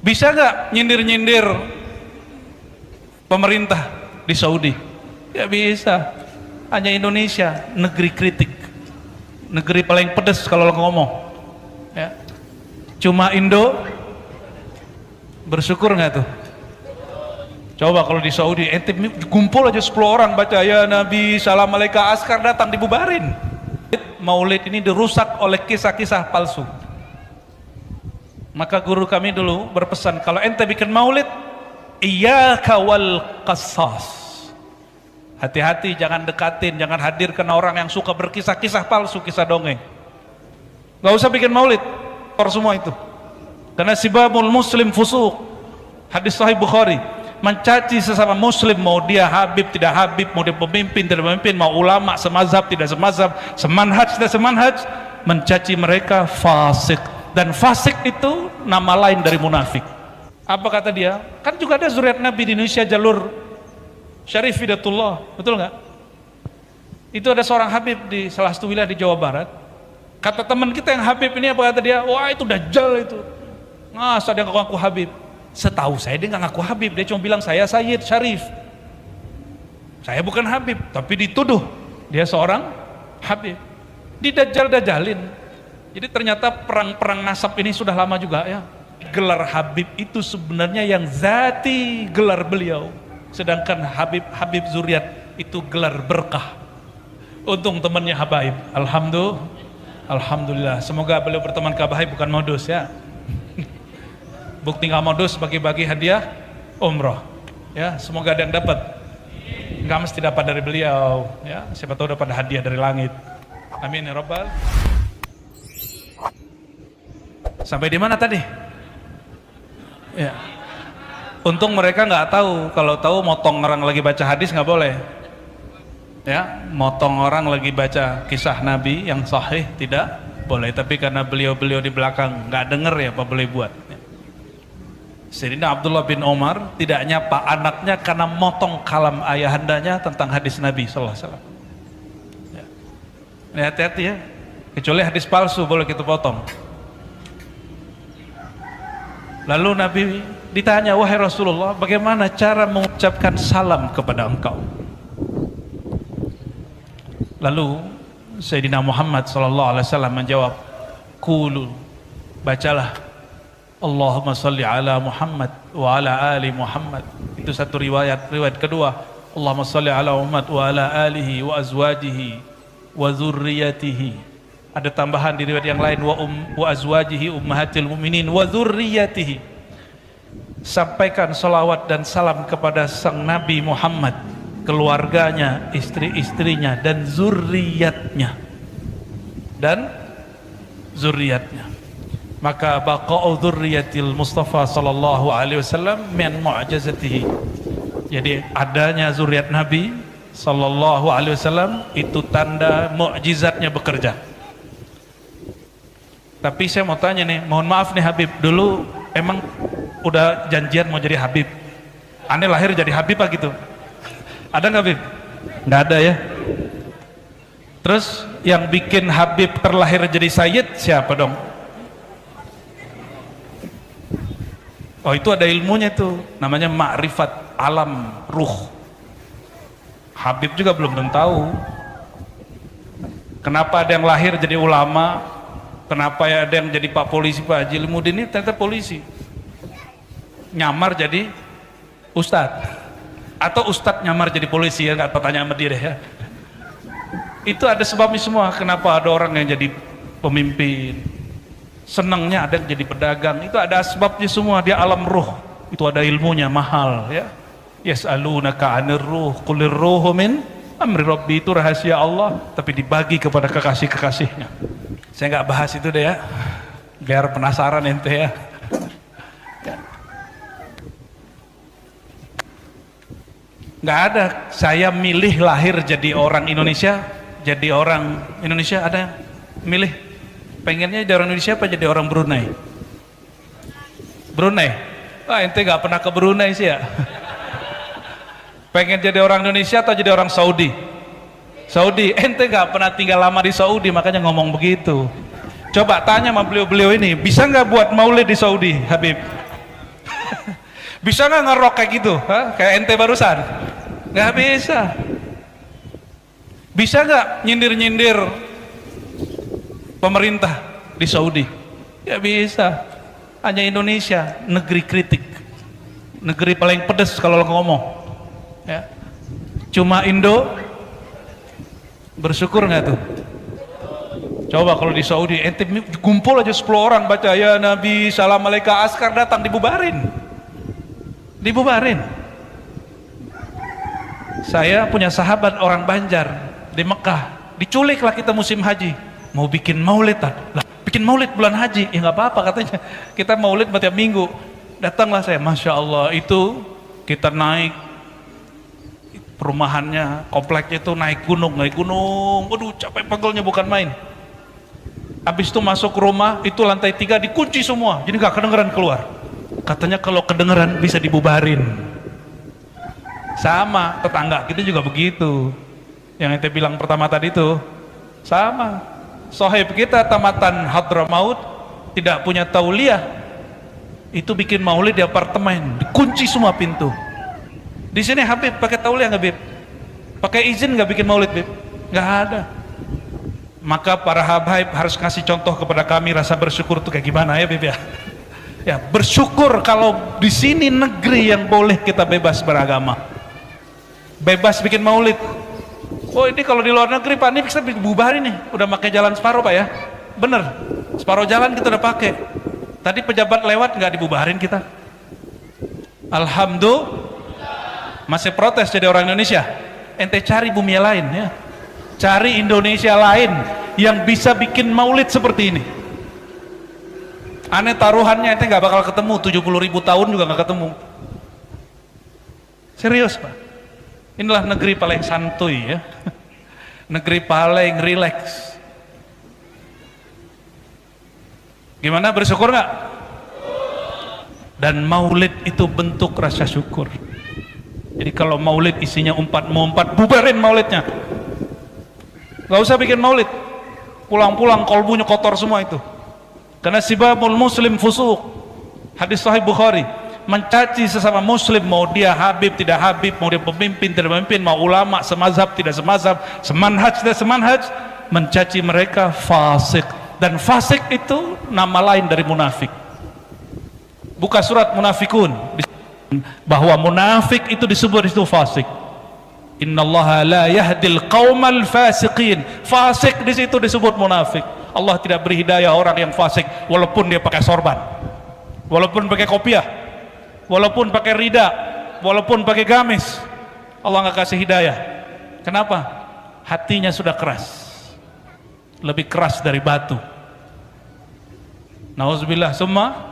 Bisa nggak nyindir-nyindir pemerintah di Saudi? Ya bisa. Hanya Indonesia negeri kritik, negeri paling pedes kalau ngomong ya. Cuma Indo bersyukur nggak tuh? Coba kalau di Saudi ente kumpul aja 10 orang baca ya Nabi salam alaika, askar datang dibubarin. Maulid ini dirusak oleh kisah-kisah palsu. Maka guru kami dulu berpesan, kalau ente bikin maulid, iyyaka wal qassas, hati-hati, jangan dekatin, jangan hadirkan orang yang suka berkisah-kisah palsu, kisah dongeng. Gak usah bikin maulid semua itu, karena sibabul muslim fusuk, hadis sahih Bukhari. Mencaci sesama muslim, mau dia habib tidak habib, mau dia pemimpin tidak pemimpin, mau ulama semazhab tidak semazhab, semanhaj tidak semanhaj, mencaci mereka fasik. Dan fasik itu nama lain dari munafik. Apa kata dia? Kan juga ada zuriat Nabi di Indonesia, jalur Syarif Hidatullah, betul nggak? Itu ada seorang habib di salah satu wilayah di Jawa Barat. Kata teman kita yang habib ini, apa kata dia? Wah itu dajjal itu. Masa dia ngaku habib? Setahu saya dia nggak ngaku habib, dia cuma bilang saya Sayyid Syarif. Saya bukan habib, tapi dituduh dia seorang habib. Didajjal-dajalin. Jadi ternyata perang-perang nasab ini sudah lama juga ya. Gelar habib itu sebenarnya yang zati gelar beliau. Sedangkan Habib Zuriat itu gelar berkah. Untung temannya habaib. Alhamdulillah. Semoga beliau berteman ke habaib bukan modus ya. Bukti nggak modus, bagi-bagi hadiah umroh. Ya, semoga ada yang dapat. Nggak mesti dapat dari beliau. Ya, siapa tahu dapat hadiah dari langit. Amin ya Rabbal. Sampai di mana tadi? Ya. Untung mereka nggak tahu. Kalau tahu motong orang lagi baca hadis nggak boleh. Ya, motong orang lagi baca kisah Nabi yang sahih tidak boleh. Tapi karena beliau-beliau di belakang nggak denger ya apa boleh buat. Sayyidina Abdullah bin Umar tidak nyapa anaknya karena motong kalam ayahandanya tentang hadis Nabi sallallahu alaihi wasallam. Ya. Ini hati-hati ya. Kecuali hadis palsu boleh kita potong. Lalu Nabi ditanya, wahai Rasulullah, bagaimana cara mengucapkan salam kepada engkau? Lalu Sayyidina Muhammad sallallahu alaihi wasallam menjawab, qulu, bacalah Allahumma salli ala Muhammad wa ala ali Muhammad. Itu satu riwayat. Riwayat kedua, Allahumma salli ala Muhammad wa ala alihi wa azwajihi wa zurriyatihi. Ada tambahan di riwayat yang lain, wa azwajihi ummahatil mu'minin wa zurriyatihi. Sampaikan salawat dan salam kepada sang Nabi Muhammad, keluarganya, istri-istrinya dan zurriyatnya. Maka baqa'u dzurriyyatil Mustafa sallallahu alaihi wasallam min mu'jizatihi. Jadi adanya zuriat Nabi sallallahu alaihi wasallam itu tanda mukjizatnya bekerja. Tapi saya mau tanya nih, mohon maaf nih Habib, dulu emang udah janjian mau jadi Habib? Aneh lahir jadi Habib apa gitu? Ada nggak Habib? Nggak ada ya. Terus yang bikin Habib terlahir jadi Sayyid siapa dong? Oh itu ada ilmunya tuh, namanya ma'rifat alam ruh. Habib juga belum tentu tahu. Kenapa ada yang lahir jadi ulama? Kenapa ada yang jadi Pak Polisi, Pak Haji Limudin ini ternyata polisi. Nyamar jadi ustadz. Atau ustadz nyamar jadi polisi, ya nggak pertanyaan sama dia deh ya. Itu ada sebabnya semua. Kenapa ada orang yang jadi pemimpin? Senangnya ada yang jadi pedagang, itu ada sebabnya semua. Dia alam ruh, itu ada ilmunya mahal ya. Yas'alunaka 'anir ruh qulir ruhu min amri rabbi, itu rahasia Allah tapi dibagi kepada kekasih-kekasihnya. Saya nggak bahas itu deh ya, biar penasaran ente ya. Nggak ada saya milih lahir jadi orang Indonesia, ada yang milih pengennya jadi orang Indonesia apa jadi orang Brunei? Brunei? Wah ente gak pernah ke Brunei sih ya. Pengen jadi orang Indonesia atau jadi orang Saudi? Saudi, ente gak pernah tinggal lama di Saudi makanya ngomong begitu. Coba tanya sama beliau-beliau ini, bisa gak buat maulid di Saudi Habib? Bisa nggak ngerok kayak gitu? Hah? Kayak ente barusan? Nggak bisa. Bisa nggak nyindir-nyindir pemerintah di Saudi? Ya bisa. Hanya Indonesia, negeri kritik, negeri paling pedes kalau ngomong. Ya. Cuma Indo bersyukur nggak tuh? Coba kalau di Saudi, ente kumpul aja 10 orang baca ya Nabi salam alaika, askar datang dibubarin. Dibubarin. Saya punya sahabat orang Banjar di Mekah, diculiklah kita musim haji, mau bikin maulid lah, bikin maulid bulan haji, ya nggak apa-apa katanya, kita maulid tiap minggu. Datanglah saya, masya Allah, itu kita naik perumahannya, kompleknya itu naik gunung, waduh capek pegelnya bukan main. Habis itu masuk rumah, itu lantai 3 dikunci semua, jadi nggak kedengeran keluar. Katanya kalau kedengeran bisa dibubarin. Sama tetangga kita juga begitu. Yang ente bilang pertama tadi itu sama. Sohib kita tamatan Hadramaut tidak punya tauliah, itu bikin maulid di apartemen, dikunci semua pintu. Di sini Habib pakai tauliah nggak Bib? Pakai izin nggak bikin maulid Bib? Nggak ada. Maka para habaib harus kasih contoh kepada kami rasa bersyukur itu kayak gimana ya Bib ya. Ya bersyukur kalau di sini negeri yang boleh kita bebas beragama, bebas bikin maulid. Oh ini kalau di luar negeri Pak, ini bisa bubarin nih, udah pakai jalan separuh Pak ya, bener, separuh jalan kita udah pakai. Tadi pejabat lewat nggak dibubarin kita. Alhamdulillah. Masih protes jadi orang Indonesia. Ente cari bumi lain ya, cari Indonesia lain yang bisa bikin maulid seperti ini. Aneh taruhannya ente nggak bakal ketemu, 70.000 tahun juga nggak ketemu. Serius Pak. Inilah negeri paling santuy ya, negeri paling rileks. Gimana, bersyukur nggak? Dan maulid itu bentuk rasa syukur. Jadi kalau maulid isinya mau umpat, bubarin maulidnya. Gak usah bikin maulid, pulang-pulang kolbunya kotor semua itu. Karena sibabul muslim fusuq, hadis sahih Bukhari. Mencaci sesama muslim, mau dia habib tidak habib, mau dia pemimpin tidak pemimpin, mau ulama semazhab tidak semazhab, semanhaj tidak semanhaj, mencaci mereka fasik. Dan fasik itu nama lain dari munafik. Buka surat Munafikun, bahwa munafik itu disebut itu fasik. Innallaha la yahdil qaumal fasiqin. Fasik di situ disebut munafik. Allah tidak beri hidayah orang yang fasik, walaupun dia pakai sorban, walaupun pakai kopiah, walaupun pakai rida, walaupun pakai gamis, Allah nggak kasih hidayah. Kenapa? Hatinya sudah keras, lebih keras dari batu. Nauzubillah summa